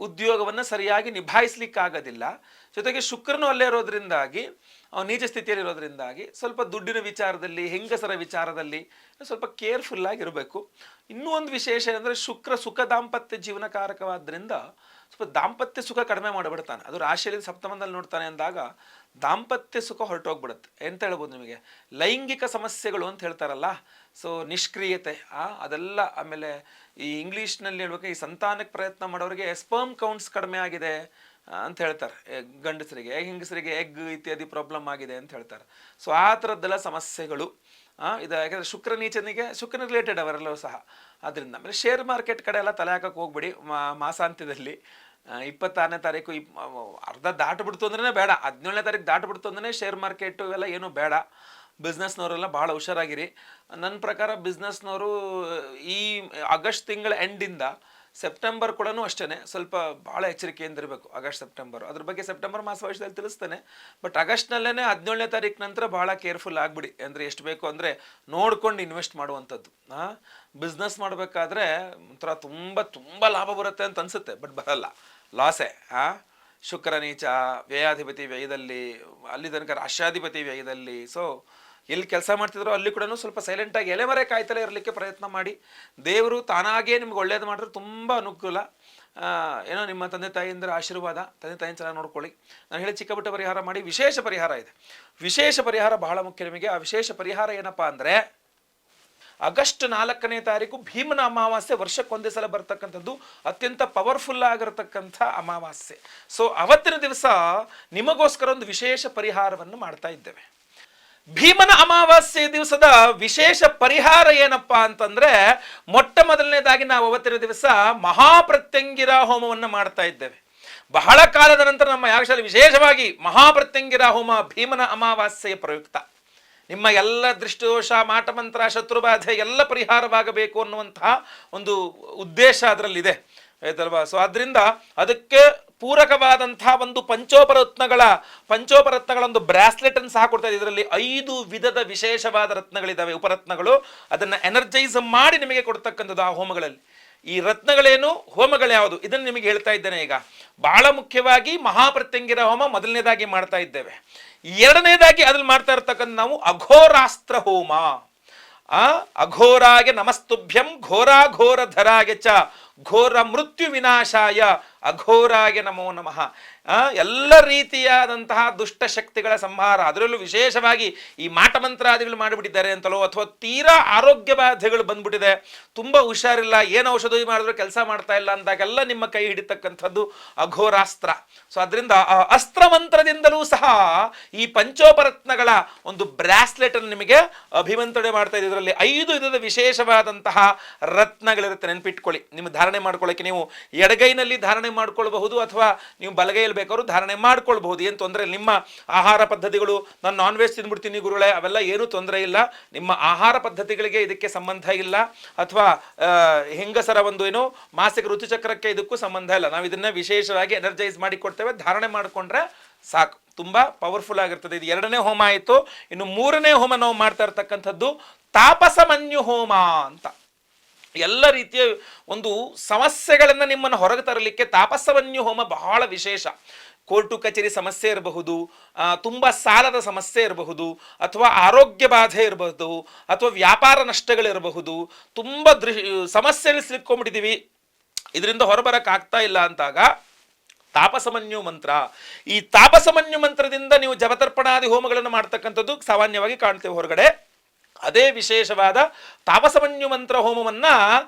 ಉದ್ಯೋಗವನ್ನು ಸರಿಯಾಗಿ ನಿಭಾಯಿಸ್ಲಿಕ್ಕಾಗೋದಿಲ್ಲ. ಜೊತೆಗೆ ಶುಕ್ರನು ಅಲ್ಲೇ ಇರೋದ್ರಿಂದಾಗಿ, ನೀಚ ಸ್ಥಿತಿಯಲ್ಲಿರೋದ್ರಿಂದಾಗಿ ಸ್ವಲ್ಪ ದುಡ್ಡಿನ ವಿಚಾರದಲ್ಲಿ, ಹೆಂಗಸರ ವಿಚಾರದಲ್ಲಿ ಸ್ವಲ್ಪ ಕೇರ್ಫುಲ್ಲಾಗಿರಬೇಕು. ಇನ್ನೂ ಒಂದು ವಿಶೇಷ ಅಂದರೆ, ಶುಕ್ರ ಸುಖ ದಾಂಪತ್ಯ ಜೀವನಕಾರಕವಾದ್ದರಿಂದ ಸ್ವಲ್ಪ ದಾಂಪತ್ಯ ಸುಖ ಕಡಿಮೆ ಮಾಡಿಬಿಡ್ತಾನೆ. ಅದು ರಾಶಿಯಲ್ಲಿ ಸಪ್ತಮದಲ್ಲಿ ನೋಡ್ತಾನೆ ಅಂದಾಗ ದಾಂಪತ್ಯ ಸುಖ ಹೊರಟೋಗ್ಬಿಡುತ್ತೆ. ಎಂತ ಹೇಳ್ಬೋದು ನಿಮಗೆ, ಲೈಂಗಿಕ ಸಮಸ್ಯೆಗಳು ಅಂತ ಹೇಳ್ತಾರಲ್ಲ, ಸೊ ನಿಷ್ಕ್ರಿಯತೆ ಅದೆಲ್ಲ. ಆಮೇಲೆ ಈ ಇಂಗ್ಲೀಷ್ನಲ್ಲಿ ಹೇಳ್ಬೇಕು, ಈ ಸಂತಾನಕ್ಕೆ ಪ್ರಯತ್ನ ಮಾಡೋರಿಗೆ ಸ್ಪರ್ಮ್ ಕೌಂಟ್ಸ್ ಕಡಿಮೆ ಆಗಿದೆ, ಅಂತ ಹೇಳ್ತಾರೆ. ಗಂಡಸರಿಗೆ, ಹೆಂಗಸರಿಗೆ ಎಗ್ ಇತ್ಯಾದಿ ಪ್ರಾಬ್ಲಮ್ ಆಗಿದೆ ಅಂತ ಹೇಳ್ತಾರೆ. ಸೊ ಆ ಥರದ್ದೆಲ್ಲ ಸಮಸ್ಯೆಗಳು ಇದು ಯಾಕಂದರೆ ಶುಕ್ರ ನೀಚನಿಗೆ ಶುಕ್ರ ರಿಲೇಟೆಡ್ ಅವರೆಲ್ಲವೂ ಸಹ. ಅದರಿಂದ ಆಮೇಲೆ ಶೇರ್ ಮಾರ್ಕೆಟ್ ಕಡೆ ಎಲ್ಲ ತಲೆ ಹಾಕಕ್ಕೆ ಹೋಗ್ಬಿಡಿ. ಮಾಸಾಂತ್ಯದಲ್ಲಿ 26ನೇ ತಾರೀಕು ಅರ್ಧ ದಾಟುಬಿಡ್ತು ಅಂದ್ರೆ ಬೇಡ, 17ನೇ ತಾರೀಕು ದಾಟುಬಿಡ್ತು ಅಂದ್ರೆ ಶೇರ್ ಮಾರ್ಕೆಟು ಇವೆಲ್ಲ ಏನೂ ಬೇಡ. ಬಿಸ್ನೆಸ್ನವರೆಲ್ಲ ಭಾಳ ಹುಷಾರಾಗಿರಿ. ನನ್ನ ಪ್ರಕಾರ ಬಿಸ್ನೆಸ್ನವರು ಈ ಆಗಸ್ಟ್ ತಿಂಗಳ ಎಂಡಿಂದ ಸೆಪ್ಟೆಂಬರ್ ಕೂಡ ಅಷ್ಟೇ ಸ್ವಲ್ಪ ಭಾಳ ಎಚ್ಚರಿಕೆಯಿಂದ ಇರಬೇಕು. ಆಗಸ್ಟ್ ಸೆಪ್ಟೆಂಬರ್ ಅದ್ರ ಬಗ್ಗೆ ಸೆಪ್ಟೆಂಬರ್ ಮಾಸ ಭವಿಷ್ಯದಲ್ಲಿ ತಿಳಿಸ್ತೇನೆ. ಬಟ್ ಆಗಸ್ಟ್ನಲ್ಲೇ 17ನೇ ತಾರೀಕು ನಂತರ ಭಾಳ ಕೇರ್ಫುಲ್ ಆಗಿಬಿಡಿ. ಅಂದರೆ ಎಷ್ಟು ಬೇಕು ಅಂದರೆ ನೋಡ್ಕೊಂಡು ಇನ್ವೆಸ್ಟ್ ಮಾಡುವಂಥದ್ದು. ಬಿಸ್ನೆಸ್ ಮಾಡಬೇಕಾದ್ರೆ ಒಂಥರ ತುಂಬ ತುಂಬ ಲಾಭ ಬರುತ್ತೆ ಅಂತ ಅನಿಸುತ್ತೆ, ಬಟ್ ಬರಲ್ಲ, ಲಾಸೇ. ಶುಕ್ರ ನೀಚ, ವ್ಯಯಾಧಿಪತಿ ವ್ಯಯದಲ್ಲಿ, ಅಲ್ಲಿ ತನಕ ರಾಷ್ಟ್ರಾಧಿಪತಿ ವ್ಯಯದಲ್ಲಿ. ಸೊ ಎಲ್ಲಿ ಕೆಲಸ ಮಾಡ್ತಿದ್ರು ಅಲ್ಲಿ ಕೂಡ ಸ್ವಲ್ಪ ಸೈಲೆಂಟಾಗಿ ಎಲೆಮರೆ ಕಾಯ್ತಲೇ ಇರಲಿಕ್ಕೆ ಪ್ರಯತ್ನ ಮಾಡಿ. ದೇವರು ತಾನಾಗೇ ನಿಮ್ಗೆ ಒಳ್ಳೇದು ಮಾಡಿದ್ರೆ ತುಂಬ ಅನುಕೂಲ. ಏನೋ ನಿಮ್ಮ ತಂದೆ ತಾಯಿಯಿಂದ ಆಶೀರ್ವಾದ, ತಂದೆ ತಾಯಿನ ಚೆನ್ನಾಗಿ ನೋಡ್ಕೊಳ್ಳಿ. ನಾನು ಹೇಳಿ ಚಿಕ್ಕ ಪುಟ್ಟ ಪರಿಹಾರ ಮಾಡಿ. ವಿಶೇಷ ಪರಿಹಾರ ಇದೆ. ವಿಶೇಷ ಪರಿಹಾರ ಬಹಳ ಮುಖ್ಯ ನಿಮಗೆ. ಆ ವಿಶೇಷ ಪರಿಹಾರ ಏನಪ್ಪ ಅಂದರೆ ಆಗಸ್ಟ್ 4ನೇ ತಾರೀಕು ಭೀಮನ ಅಮಾವಾಸ್ಯೆ, ವರ್ಷಕ್ಕೊಂದೇ ಸಲ ಬರ್ತಕ್ಕಂಥದ್ದು, ಅತ್ಯಂತ ಪವರ್ಫುಲ್ ಆಗಿರತಕ್ಕಂಥ ಅಮಾವಾಸ್ಯೆ. ಸೊ ಅವತ್ತಿನ ದಿವಸ ನಿಮಗೋಸ್ಕರ ಒಂದು ವಿಶೇಷ ಪರಿಹಾರವನ್ನು ಮಾಡ್ತಾ ಇದ್ದೇವೆ. ಭೀಮನ ಅಮಾವಾಸ್ಯೆ ದಿವಸದ ವಿಶೇಷ ಪರಿಹಾರ ಏನಪ್ಪಾ ಅಂತಂದ್ರೆ, ಮೊಟ್ಟ ಮೊದಲನೇದಾಗಿ ನಾವು ಅವತ್ತಿನ ದಿವಸ ಮಹಾಪ್ರತ್ಯಂಗಿರ ಹೋಮವನ್ನು ಮಾಡ್ತಾ ಇದ್ದೇವೆ. ಬಹಳ ಕಾಲದ ನಂತರ ನಮ್ಮ ಯಾಗಶಾಲೆ ವಿಶೇಷವಾಗಿ ಮಹಾಪ್ರತ್ಯಂಗಿರ ಹೋಮ ಭೀಮನ ಅಮಾವಾಸ್ಯೆಯ ಪ್ರಯುಕ್ತ. ನಿಮ್ಮ ಎಲ್ಲ ದೃಷ್ಟಿದೋಷ, ಮಾಟಮಂತ್ರ, ಶತ್ರುಬಾಧೆ ಎಲ್ಲ ಪರಿಹಾರವಾಗಬೇಕು ಅನ್ನುವಂತಹ ಒಂದು ಉದ್ದೇಶ ಅದರಲ್ಲಿದೆ, ಆಯ್ತಲ್ವಾ? ಸೊ ಅದರಿಂದ ಅದಕ್ಕೆ ಪೂರಕವಾದಂತಹ ಒಂದು ಪಂಚೋಪರತ್ನಗಳ ಒಂದು ಬ್ರಾಸ್ಲೆಟ್ ಅನ್ನು ಸಹ ಕೊಡ್ತಾ ಇದೆ. ಇದರಲ್ಲಿ 5 ವಿಧದ ವಿಶೇಷವಾದ ರತ್ನಗಳಿದ್ದಾವೆ, ಉಪರತ್ನಗಳು. ಅದನ್ನು ಎನರ್ಜೈಸ್ ಮಾಡಿ ನಿಮಗೆ ಕೊಡ್ತಕ್ಕಂಥದ್ದು ಆ ಹೋಮಗಳಲ್ಲಿ. ಈ ರತ್ನಗಳೇನು, ಹೋಮಗಳು ಯಾವುದು, ಇದನ್ನು ನಿಮಗೆ ಹೇಳ್ತಾ ಇದ್ದೇನೆ ಈಗ. ಬಹಳ ಮುಖ್ಯವಾಗಿ ಮಹಾಪ್ರತ್ಯಂಗಿರ ಹೋಮ ಮೊದಲನೇದಾಗಿ ಮಾಡ್ತಾ ಇದ್ದೇವೆ. ಎರಡನೇದಾಗಿ ಅದ್ರಲ್ಲಿ ಮಾಡ್ತಾ ಇರ್ತಕ್ಕಂಥ ನಾವು ಅಘೋರಾಸ್ತ್ರ ಹೋಮ. ಅಘೋರಾಗೆ ನಮಸ್ತುಭ್ಯಂ ಘೋರಾಘೋರಧರಾಗೆ ಚ ಘೋರ ಮೃತ್ಯು ವಿನಾಶಾಯ ಅಘೋರಾಗೆ ನಮೋ ನಮಃ. ಎಲ್ಲ ರೀತಿಯಾದಂತಹ ದುಷ್ಟಶಕ್ತಿಗಳ ಸಂಹಾರ. ಅದರಲ್ಲೂ ವಿಶೇಷವಾಗಿ ಈ ಮಾಟಮಂತ್ರಾದಿಗಳು ಮಾಡಿಬಿಟ್ಟಿದ್ದಾರೆ ಅಂತಲೋ, ಅಥವಾ ತೀರಾ ಆರೋಗ್ಯ ಬಾಧೆಗಳು ಬಂದ್ಬಿಟ್ಟಿದೆ, ತುಂಬ ಹುಷಾರಿಲ್ಲ, ಏನು ಔಷಧಿ ಮಾಡಿದ್ರು ಕೆಲಸ ಮಾಡ್ತಾ ಇಲ್ಲ ಅಂದಾಗೆಲ್ಲ ನಿಮ್ಮ ಕೈ ಹಿಡಿತಕ್ಕಂಥದ್ದು ಅಘೋರಾಸ್ತ್ರ. ಸೊ ಅದರಿಂದ ಆ ಅಸ್ತ್ರ ಮಂತ್ರದಿಂದಲೂ ಸಹ ಈ ಪಂಚೋಪರತ್ನಗಳ ಒಂದು ಬ್ರಾಸ್ಲೆಟ್ ಅನ್ನು ನಿಮಗೆ ಅಭಿಮಂತ್ರಣೆ ಮಾಡ್ತಾ ಇದೆ. ಇದರಲ್ಲಿ 5 ವಿಧದ ವಿಶೇಷವಾದಂತಹ ರತ್ನಗಳಿರುತ್ತೆ, ನೆನಪಿಟ್ಕೊಳ್ಳಿ. ನಿಮ್ಮ ಧಾರಣೆ ಮಾಡ್ಕೊಳ್ಳೋಕೆ ನೀವು ಎಡಗೈನಲ್ಲಿ ಧಾರಣೆ ಮಾಡ್ಕೊಳ್ಬಹುದು, ಅಥವಾ ನೀವು ಬಲಗೈಯಲ್ಲಿ ಬೇಕಾದ್ರೂ ಧಾರಣೆ ಮಾಡ್ಕೊಳ್ಬಹುದು. ಏನು ತೊಂದರೆ. ನಿಮ್ಮ ಆಹಾರ ಪದ್ಧತಿಗಳು, ನಾನು ನಾನ್ ವೆಜ್ ತಿಂದ್ಬಿಡ್ತೀನಿ ಗುರುಗಳೇ, ಅವೆಲ್ಲ ಏನೂ ತೊಂದರೆ ಇಲ್ಲ. ನಿಮ್ಮ ಆಹಾರ ಪದ್ಧತಿಗಳಿಗೆ ಇದಕ್ಕೆ ಸಂಬಂಧ ಇಲ್ಲ, ಅಥವಾ ಹೆಂಗಸರ ಒಂದು ಏನು ಮಾಸಿಕ ಋತುಚಕ್ರಕ್ಕೆ ಇದಕ್ಕೂ ಸಂಬಂಧ ಇಲ್ಲ. ನಾವು ಇದನ್ನ ವಿಶೇಷವಾಗಿ ಎನರ್ಜೈಸ್ ಮಾಡಿ ಕೊಡ್ತೇವೆ. ಧಾರಣೆ ಮಾಡಿಕೊಂಡ್ರೆ ಸಾಕು, ತುಂಬ ಪವರ್ಫುಲ್ ಆಗಿರ್ತದೆ. ಇದು 2ನೇ ಹೋಮ ಆಯಿತು. ಇನ್ನು 3ನೇ ಹೋಮ ನಾವು ಮಾಡ್ತಾ ಇರ್ತಕ್ಕಂಥದ್ದು ತಾಪಸಮನ್ಯು ಹೋಮ ಅಂತ. ಎಲ್ಲ ರೀತಿಯ ಒಂದು ಸಮಸ್ಯೆಗಳನ್ನು ನಿಮ್ಮನ್ನು ಹೊರಗೆ ತರಲಿಕ್ಕೆ ತಾಪಸಮನ್ಯು ಹೋಮ ಬಹಳ ವಿಶೇಷ. ಕೋರ್ಟು ಕಚೇರಿ ಸಮಸ್ಯೆ ಇರಬಹುದು, ತುಂಬ ಸಾಲದ ಸಮಸ್ಯೆ ಇರಬಹುದು, ಅಥವಾ ಆರೋಗ್ಯ ಬಾಧೆ ಇರಬಹುದು, ಅಥವಾ ವ್ಯಾಪಾರ ನಷ್ಟಗಳಿರಬಹುದು, ತುಂಬ ಸಮಸ್ಯೆಯಲ್ಲಿ ಸಿಕ್ಕೊಂಡ್ಬಿಟ್ಟಿದ್ದೀವಿ, ಇದರಿಂದ ಹೊರಬರಕ್ಕಾಗ್ತಾ ಇಲ್ಲ ಅಂತಾಗ ತಾಪಸಮನ್ಯು ಮಂತ್ರ. ಈ ತಾಪಸಮನ್ಯು ಮಂತ್ರದಿಂದ ನೀವು ಜಪತರ್ಪಣಾದಿ ಹೋಮಗಳನ್ನು ಮಾಡ್ತಕ್ಕಂಥದ್ದು ಸಾಮಾನ್ಯವಾಗಿ ಕಾಣ್ತೇವೆ ಹೊರಗಡೆ. ಅದೇ ವಿಶೇಷವಾದ ತಾಪಸಮನ್ಯು ಮಂತ್ರ ಹೋಮವನ್ನು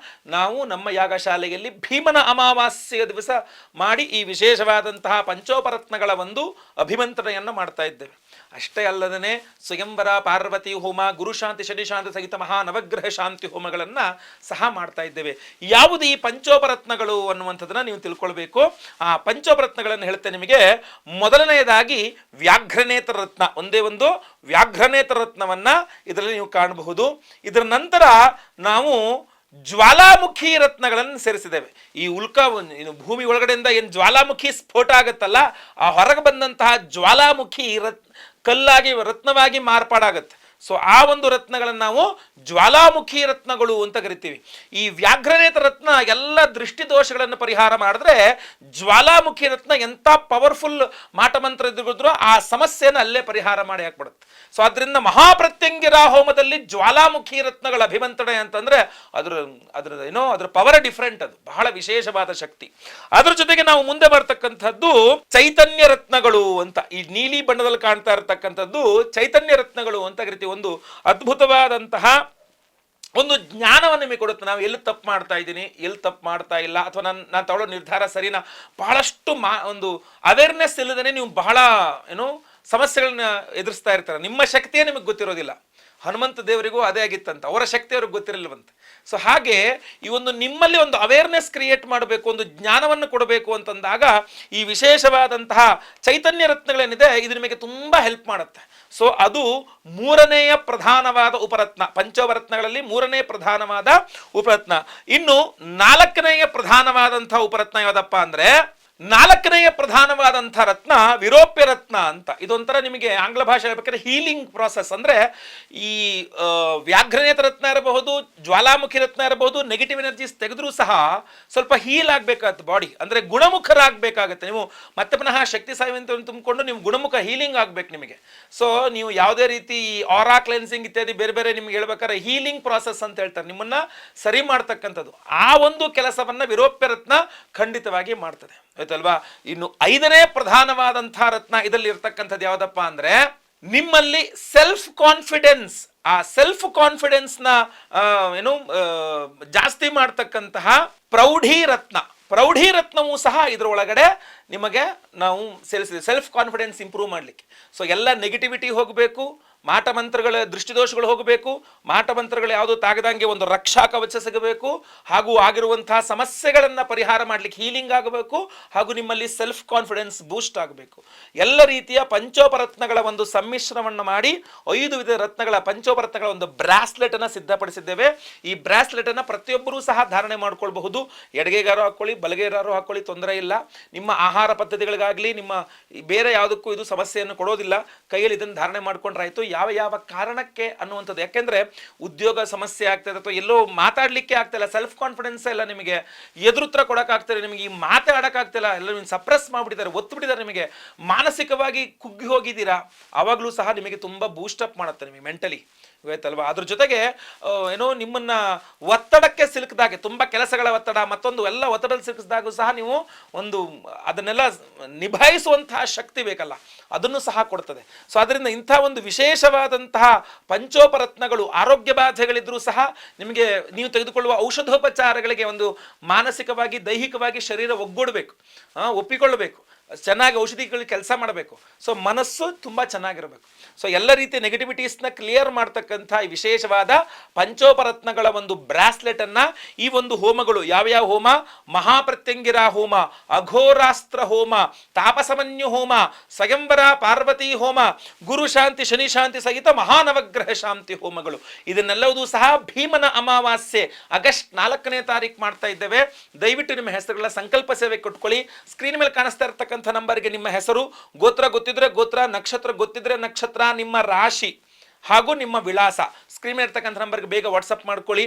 ನಾವು ನಮ್ಮ ಯಾಗಶಾಲೆಯಲ್ಲಿ ಭೀಮನ ಅಮಾವಾಸ್ಯೆಯ ದಿವಸ ಮಾಡಿ ಈ ವಿಶೇಷವಾದಂತಹ ಪಂಚೋಪರತ್ನಗಳ ಒಂದು ಅಭಿಮಂತ್ರಣೆಯನ್ನು ಮಾಡ್ತಾ ಇದ್ದೇವೆ. ಅಷ್ಟೇ ಅಲ್ಲದೇ ಸ್ವಯಂವರ, ಪಾರ್ವತಿ ಹೋಮ, ಗುರುಶಾಂತಿ, ಶನಿಶಾಂತಿ ಸಹಿತ ಮಹಾ ನವಗ್ರಹ ಶಾಂತಿ ಹೋಮಗಳನ್ನು ಸಹ ಮಾಡ್ತಾ ಇದ್ದೇವೆ. ಯಾವುದು ಈ ಪಂಚೋಪರತ್ನಗಳು ಅನ್ನುವಂಥದ್ದನ್ನು ನೀವು ತಿಳ್ಕೊಳ್ಬೇಕು. ಆ ಪಂಚೋಪರತ್ನಗಳನ್ನು ಹೇಳ್ತೇನೆ ನಿಮಗೆ. ಮೊದಲನೆಯದಾಗಿ ವ್ಯಾಘ್ರನೇತ್ರ ರತ್ನ, ಒಂದೇ ಒಂದು ವ್ಯಾಘ್ರನೇತ್ರ ರತ್ನವನ್ನು ಇದರಲ್ಲಿ ನೀವು ಕಾಣಬಹುದು. ಇದರ ನಂತರ ನಾವು ಜ್ವಾಲಾಮುಖಿ ರತ್ನಗಳನ್ನು ಸೇರಿಸಿದ್ದೇವೆ. ಈ ಭೂಮಿ ಒಳಗಡೆಯಿಂದ ಏನು ಜ್ವಾಲಾಮುಖಿ ಸ್ಫೋಟ ಆಗುತ್ತಲ್ಲ, ಆ ಹೊರಗೆ ಬಂದಂತಹ ಜ್ವಾಲಾಮುಖಿ ಕಲ್ಲಾಗಿ ರತ್ನವಾಗಿ ಮಾರ್ಪಾಡಾಗತ್ತೆ. ಸೊ ಆ ಒಂದು ರತ್ನಗಳನ್ನು ನಾವು ಜ್ವಾಲಾಮುಖಿ ರತ್ನಗಳು ಅಂತ ಕರಿತೀವಿ. ಈ ವ್ಯಾಘ್ರನೇತ್ರ ರತ್ನ ಎಲ್ಲ ದೃಷ್ಟಿ ದೋಷಗಳನ್ನು ಪರಿಹಾರ ಮಾಡಿದ್ರೆ, ಜ್ವಾಲಾಮುಖಿ ರತ್ನ ಎಂಥ ಪವರ್ಫುಲ್ ಮಾಟಮಂತ್ರ ಇದ್ರೂ ಆ ಸಮಸ್ಯೆಯನ್ನು ಅಲ್ಲೇ ಪರಿಹಾರ ಮಾಡಿ ಹಾಕ್ಬಿಡುತ್ತೆ. ಸೊ ಅದರಿಂದ ಮಹಾಪ್ರತ್ಯಂಗಿರ ಹೋಮದಲ್ಲಿ ಜ್ವಾಲಾಮುಖಿ ರತ್ನಗಳ ಅಭಿಮಂತ್ರಣೆ ಅಂತಂದ್ರೆ ಅದರ ಪವರ್ ಡಿಫ್ರೆಂಟ್, ಅದು ಬಹಳ ವಿಶೇಷವಾದ ಶಕ್ತಿ. ಅದ್ರ ಜೊತೆಗೆ ನಾವು ಮುಂದೆ ಬರ್ತಕ್ಕಂಥದ್ದು ಚೈತನ್ಯ ರತ್ನಗಳು ಅಂತ. ಈ ನೀಲಿ ಬಣ್ಣದಲ್ಲಿ ಕಾಣ್ತಾ ಇರತಕ್ಕಂಥದ್ದು ಚೈತನ್ಯ ರತ್ನಗಳು ಅಂತ ಕರಿತೀವಿ. ಒಂದು ಅದ್ಭುತವಾದಂತಹ ಒಂದು ಜ್ಞಾನವನ್ನು ನಿಮಗೆ ಕೊಡುತ್ತೆ. ನಾವು ಎಲ್ಲಿ ತಪ್ಪು ಮಾಡ್ತಾ ಇದ್ದೀನಿ, ಎಲ್ಲಿ ತಪ್ಪು ಮಾಡ್ತಾ ಇಲ್ಲ, ಅಥವಾ ನಾನು ತಗೊಳ್ಳೋ ನಿರ್ಧಾರ ಸರಿನಾ, ಬಹಳಷ್ಟು ಒಂದು ಅವೇರ್ನೆಸ್ ಇಲ್ಲದೇ ನೀವು ಬಹಳ ಸಮಸ್ಯೆಗಳನ್ನ ಎದುರಿಸ್ತಾ ಇರ್ತಾರೆ. ನಿಮ್ಮ ಶಕ್ತಿಯೇ ನಿಮಗೆ ಗೊತ್ತಿರೋದಿಲ್ಲ. ಹನುಮಂತ ದೇವರಿಗೂ ಅದೇ ಆಗಿತ್ತಂತ, ಅವರ ಶಕ್ತಿ ಅವ್ರಿಗೆ ಗೊತ್ತಿರಲಿಲ್ಲವಂತೆ. ಸೊ ಹಾಗೆ ಈ ಒಂದು ನಿಮ್ಮಲ್ಲಿ ಒಂದು ಅವೇರ್ನೆಸ್ ಕ್ರಿಯೇಟ್ ಮಾಡಬೇಕು, ಒಂದು ಜ್ಞಾನವನ್ನು ಕೊಡಬೇಕು ಅಂತಂದಾಗ ಈ ವಿಶೇಷವಾದಂತಹ ಚೈತನ್ಯ ರತ್ನಗಳೇನಿದೆ ಇದು ನಿಮಗೆ ತುಂಬ ಹೆಲ್ಪ್ ಮಾಡುತ್ತೆ. ಸೊ ಅದು ಮೂರನೆಯ ಪ್ರಧಾನವಾದ ಉಪರತ್ನ, ಪಂಚವರತ್ನಗಳಲ್ಲಿ ಮೂರನೇ ಪ್ರಧಾನವಾದ ಉಪರತ್ನ. ಇನ್ನು ನಾಲ್ಕನೆಯ ಪ್ರಧಾನವಾದಂತಹ ಉಪರತ್ನ ಯಾವುದಪ್ಪ ಅಂದರೆ, ನಾಲ್ಕನೆಯ ಪ್ರಧಾನವಾದಂಥ ರತ್ನ ವಿರೋಪ್ಯ ರತ್ನ ಅಂತ. ಇದೊಂಥರ ನಿಮಗೆ ಆಂಗ್ಲ ಭಾಷೆ ಹೇಳ್ಬೇಕಾದ್ರೆ ಹೀಲಿಂಗ್ ಪ್ರಾಸೆಸ್. ಅಂದರೆ ಈ ವ್ಯಾಘ್ರನೇತ ರತ್ನ ಇರಬಹುದು, ಜ್ವಾಲಾಮುಖಿ ರತ್ನ ಇರಬಹುದು, ನೆಗೆಟಿವ್ ಎನರ್ಜೀಸ್ ತೆಗೆದ್ರೂ ಸಹ ಸ್ವಲ್ಪ ಹೀಲ್ ಆಗಬೇಕಾಗತ್ತೆ ಬಾಡಿ, ಅಂದರೆ ಗುಣಮುಖರಾಗಬೇಕಾಗತ್ತೆ. ನೀವು ಮತ್ತೆ ಪುನಃ ಶಕ್ತಿ ಸಾಯುವಂತ ತುಂಬಿಕೊಂಡು ನೀವು ಗುಣಮುಖ ಹೀಲಿಂಗ್ ಆಗಬೇಕು ನಿಮಗೆ. ಸೊ ನೀವು ಯಾವುದೇ ರೀತಿ ಆರಾ ಕ್ಲೆನ್ಸಿಂಗ್ ಇತ್ಯಾದಿ ಬೇರೆ ಬೇರೆ ನಿಮ್ಗೆ ಹೇಳ್ಬೇಕಾದ್ರೆ ಹೀಲಿಂಗ್ ಪ್ರಾಸೆಸ್ ಅಂತ ಹೇಳ್ತಾರೆ, ನಿಮ್ಮನ್ನ ಸರಿ ಮಾಡ್ತಕ್ಕಂಥದ್ದು. ಆ ಒಂದು ಕೆಲಸವನ್ನ ವಿರೋಪ್ಯ ರತ್ನ ಖಂಡಿತವಾಗಿ ಮಾಡ್ತದೆ, ಆಯ್ತಲ್ವಾ. ಇನ್ನು ಐದನೇ ಪ್ರಧಾನವಾದಂತಹ ರತ್ನ ಇದರಲ್ಲಿ ಇರ್ತಕ್ಕಂಥದ್ದು ಯಾವುದಪ್ಪ ಅಂದ್ರೆ, ನಿಮ್ಮಲ್ಲಿ ಸೆಲ್ಫ್ ಕಾನ್ಫಿಡೆನ್ಸ್, ಆ ಸೆಲ್ಫ್ ಕಾನ್ಫಿಡೆನ್ಸ್ ನ ಜಾಸ್ತಿ ಮಾಡ್ತಕ್ಕಂತಹ ಪ್ರೌಢಿ ರತ್ನ. ಪ್ರೌಢಿ ರತ್ನವೂ ಸಹ ಇದರೊಳಗಡೆ ನಿಮಗೆ ನಾವು ಸೇರಿಸಿದ್ವಿ, ಸೆಲ್ಫ್ ಕಾನ್ಫಿಡೆನ್ಸ್ ಇಂಪ್ರೂವ್ ಮಾಡಲಿಕ್ಕೆ. ಸೊ ಎಲ್ಲ ನೆಗೆಟಿವಿಟಿ ಹೋಗಬೇಕು, ಮಾಟ ಮಂತ್ರಗಳ ದೃಷ್ಟಿದೋಷಗಳು ಹೋಗಬೇಕು, ಮಾಟ ಮಂತ್ರಗಳು ಯಾವುದು ತಾಗದಂಗೆ ಒಂದು ರಕ್ಷಾ ಕವಚ ಸಿಗಬೇಕು, ಹಾಗೂ ಆಗಿರುವಂತಹ ಸಮಸ್ಯೆಗಳನ್ನು ಪರಿಹಾರ ಮಾಡಲಿಕ್ಕೆ ಹೀಲಿಂಗ್ ಆಗಬೇಕು, ಹಾಗೂ ನಿಮ್ಮಲ್ಲಿ ಸೆಲ್ಫ್ ಕಾನ್ಫಿಡೆನ್ಸ್ ಬೂಸ್ಟ್ ಆಗಬೇಕು. ಎಲ್ಲ ರೀತಿಯ ಪಂಚೋಪರತ್ನಗಳ ಒಂದು ಸಮ್ಮಿಶ್ರಣವನ್ನು ಮಾಡಿ 5 ವಿಧ ರತ್ನಗಳ ಪಂಚೋಪರತ್ನಗಳ ಒಂದು ಬ್ರಾಸ್ಲೆಟ್ ಅನ್ನು ಸಿದ್ಧಪಡಿಸಿದ್ದೇವೆ. ಈ ಬ್ರಾಸ್ಲೆಟ್ ಅನ್ನು ಪ್ರತಿಯೊಬ್ಬರೂ ಸಹ ಧಾರಣೆ ಮಾಡ್ಕೊಳ್ಬಹುದು. ಎಡಗೈಗಾರು ಹಾಕೊಳ್ಳಿ, ಬಲಗೈಗಾರು ಹಾಕೊಳ್ಳಿ, ತೊಂದರೆ ಇಲ್ಲ. ನಿಮ್ಮ ಆಹಾರ ಪದ್ಧತಿಗಳಿಗಾಗಲಿ ನಿಮ್ಮ ಬೇರೆ ಯಾವುದಕ್ಕೂ ಇದು ಸಮಸ್ಯೆಯನ್ನು ಕೊಡೋದಿಲ್ಲ. ಕೈಯಲ್ಲಿ ಇದನ್ನು ಧಾರಣೆ ಮಾಡ್ಕೊಂಡ್ರಾಯ್ತು. ಯಾವ ಯಾವ ಕಾರಣಕ್ಕೆ ಅನ್ನುವಂಥದ್ದು, ಯಾಕೆಂದ್ರೆ ಉದ್ಯೋಗ ಸಮಸ್ಯೆ ಆಗ್ತದೆ ಅಥವಾ ಎಲ್ಲೋ ಮಾತಾಡ್ಲಿಕ್ಕೆ ಆಗ್ತಿಲ್ಲ, ಸೆಲ್ಫ್ ಕಾನ್ಫಿಡೆನ್ಸ್ ಎಲ್ಲ ನಿಮಗೆ ಎದುರುತ್ತರ ಕೊಡೋಕ್ಕಾಗ್ತಾರೆ, ನಿಮಗೆ ಈ ಮಾತಾಡೋಕ್ಕಾಗ್ತಿಲ್ಲ, ಎಲ್ಲ ನೀವು ಸಪ್ರೆಸ್ ಮಾಡಿಬಿಟ್ಟಿದ್ದಾರೆ, ಒತ್ತುಬಿಟ್ಟಿದ್ದಾರೆ, ನಿಮಗೆ ಮಾನಸಿಕವಾಗಿ ಕುಗ್ಗಿ ಹೋಗಿದ್ದೀರಾ, ಆವಾಗಲೂ ಸಹ ನಿಮಗೆ ತುಂಬ ಬೂಸ್ಟಪ್ ಮಾಡುತ್ತೆ ನಿಮಗೆ ಮೆಂಟಲಿ, ಗೊತ್ತಲ್ವಾ. ಅದ್ರ ಜೊತೆಗೆ ನಿಮ್ಮನ್ನ ಒತ್ತಡಕ್ಕೆ ಸಿಲುಕಿದಾಗೆ, ತುಂಬ ಕೆಲಸಗಳ ಒತ್ತಡ ಮತ್ತೊಂದು ಎಲ್ಲ ಒತ್ತಡದಲ್ಲಿ ಸಿಲುಕಿಸಿದಾಗೂ ಸಹ ನೀವು ಒಂದು ಅದನ್ನೆಲ್ಲ ನಿಭಾಯಿಸುವಂತಹ ಶಕ್ತಿ ಬೇಕಲ್ಲ, ಅದನ್ನು ಸಹ ಕೊಡ್ತದೆ. ಸೊ ಅದರಿಂದ ಇಂಥ ಒಂದು ವಿಶೇಷವಾದಂತಹ ಪಂಚೋಪರತ್ನಗಳು ಆರೋಗ್ಯ ಬಾಧೆಗಳಿದ್ರೂ ಸಹ ನಿಮಗೆ ನೀವು ತೆಗೆದುಕೊಳ್ಳುವ ಔಷಧೋಪಚಾರಗಳಿಗೆ ಒಂದು ಮಾನಸಿಕವಾಗಿ ದೈಹಿಕವಾಗಿ ಶರೀರ ಒಗ್ಗೂಡಬೇಕು, ಒಪ್ಪಿಕೊಳ್ಳಬೇಕು, ಚೆನ್ನಾಗಿ ಔಷಧಿಗಳು ಕೆಲಸ ಮಾಡಬೇಕು. ಸೊ ಮನಸ್ಸು ತುಂಬ ಚೆನ್ನಾಗಿರಬೇಕು. ಸೊ ಎಲ್ಲ ರೀತಿಯ ನೆಗೆಟಿವಿಟೀಸ್ನ ಕ್ಲಿಯರ್ ಮಾಡ್ತಕ್ಕಂಥ ಈ ವಿಶೇಷವಾದ ಪಂಚೋಪರತ್ನಗಳ ಒಂದು ಬ್ರಾಸ್ಲೆಟ್ ಅನ್ನ ಈ ಒಂದು ಹೋಮಗಳು ಯಾವ್ಯಾವ ಹೋಮ, ಮಹಾಪ್ರತ್ಯಂಗಿರ ಹೋಮ, ಅಘೋರಾಸ್ತ್ರ ಹೋಮ, ತಾಪಸಮನ್ಯು ಹೋಮ, ಸ್ವಯಂವರ ಪಾರ್ವತಿ ಹೋಮ, ಗುರು ಶಾಂತಿ ಶನಿ ಶಾಂತಿ ಸಹಿತ ಮಹಾನವಗ್ರಹ ಶಾಂತಿ ಹೋಮಗಳು, ಇದನ್ನೆಲ್ಲವೂ ಸಹ ಭೀಮನ ಅಮಾವಾಸ್ಯೆ ಆಗಸ್ಟ್ 4ನೇ ತಾರೀಕು ಮಾಡ್ತಾ ಇದ್ದೇವೆ. ದಯವಿಟ್ಟು ನಿಮ್ಮ ಹೆಸರುಗಳ ಸಂಕಲ್ಪ ಸೇವೆ ಕೊಟ್ಕೊಳ್ಳಿ. ಸ್ಕ್ರೀನ್ ಮೇಲೆ ಕಾಣಿಸ್ತಾ ಇರ್ತಕ್ಕಂಥ ನಂಬರ್ಗೆ ನಿಮ್ಮ ಹೆಸರು, ಗೋತ್ರ ಗೊತ್ತಿದ್ರೆ ಗೋತ್ರ, ನಕ್ಷತ್ರ ಗೊತ್ತಿದ್ರೆ ನಕ್ಷತ್ರ, ನಿಮ್ಮ ರಾಶಿ ಹಾಗೂ ನಿಮ್ಮ ವಿಳಾಸ ಸ್ಕ್ರೀನ್ ಇರ್ತಕ್ಕಂಥ ನಂಬರ್ಗೆ ಬೇಗ ವಾಟ್ಸಪ್ ಮಾಡ್ಕೊಳ್ಳಿ.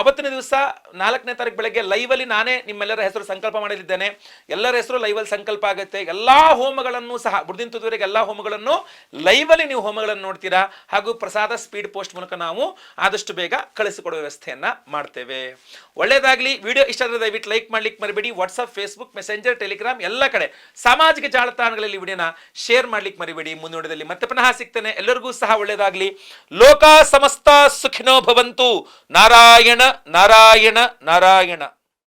ಅವತ್ತಿನ ದಿವಸ 4ನೇ ತಾರೀಕು ಬೆಳಗ್ಗೆ ಲೈವಲ್ಲಿ ನಾನೇ ನಿಮ್ಮೆಲ್ಲರ ಹೆಸರು ಸಂಕಲ್ಪ ಮಾಡಲಿದ್ದೇನೆ. ಎಲ್ಲರ ಹೆಸರು ಲೈವಲ್ಲಿ ಸಂಕಲ್ಪ ಆಗುತ್ತೆ. ಎಲ್ಲ ಹೋಮಗಳನ್ನು ಸಹ ಬುಡದಿಂತುವರೆಗೆ ಎಲ್ಲ ಹೋಮಗಳನ್ನು ಲೈವಲ್ಲಿ ನೀವು ಹೋಮಗಳನ್ನು ನೋಡ್ತೀರಾ. ಹಾಗೂ ಪ್ರಸಾದ ಸ್ಪೀಡ್ ಪೋಸ್ಟ್ ಮೂಲಕ ನಾವು ಆದಷ್ಟು ಬೇಗ ಕಳಿಸಿಕೊಡುವ ವ್ಯವಸ್ಥೆಯನ್ನ ಮಾಡ್ತೇವೆ. ಒಳ್ಳೆಯದಾಗಲಿ. ವಿಡಿಯೋ ಇಷ್ಟ ಆದರೆ ದಯವಿಟ್ಟು ಲೈಕ್ ಮಾಡ್ಲಿಕ್ಕೆ ಮರಿಬೇಡಿ. ವಾಟ್ಸಪ್, ಫೇಸ್ಬುಕ್, ಮೆಸೆಂಜರ್, ಟೆಲಿಗ್ರಾಮ್ ಎಲ್ಲ ಕಡೆ ಸಾಮಾಜಿಕ ಜಾಲತಾಣಗಳಲ್ಲಿ ವಿಡಿಯೋನ ಶೇರ್ ಮಾಡ್ಲಿಕ್ಕೆ ಮರಿಬೇಡಿ. ಮುಂದಿನದಲ್ಲಿ ಮತ್ತೆ ಪುನಃ ಸಿಗ್ತೇನೆ. ಎಲ್ಲರಿಗೂ ಸಹ ಒಳ್ಳೆಯದಾಗಲಿ. ಲೋಕ ಸಮಸ್ತ ಸುಖಿನೋ ಭವಂತು. ನಾರಾಯಣ ನಾರಾಯಣ ನಾರಾಯಣ.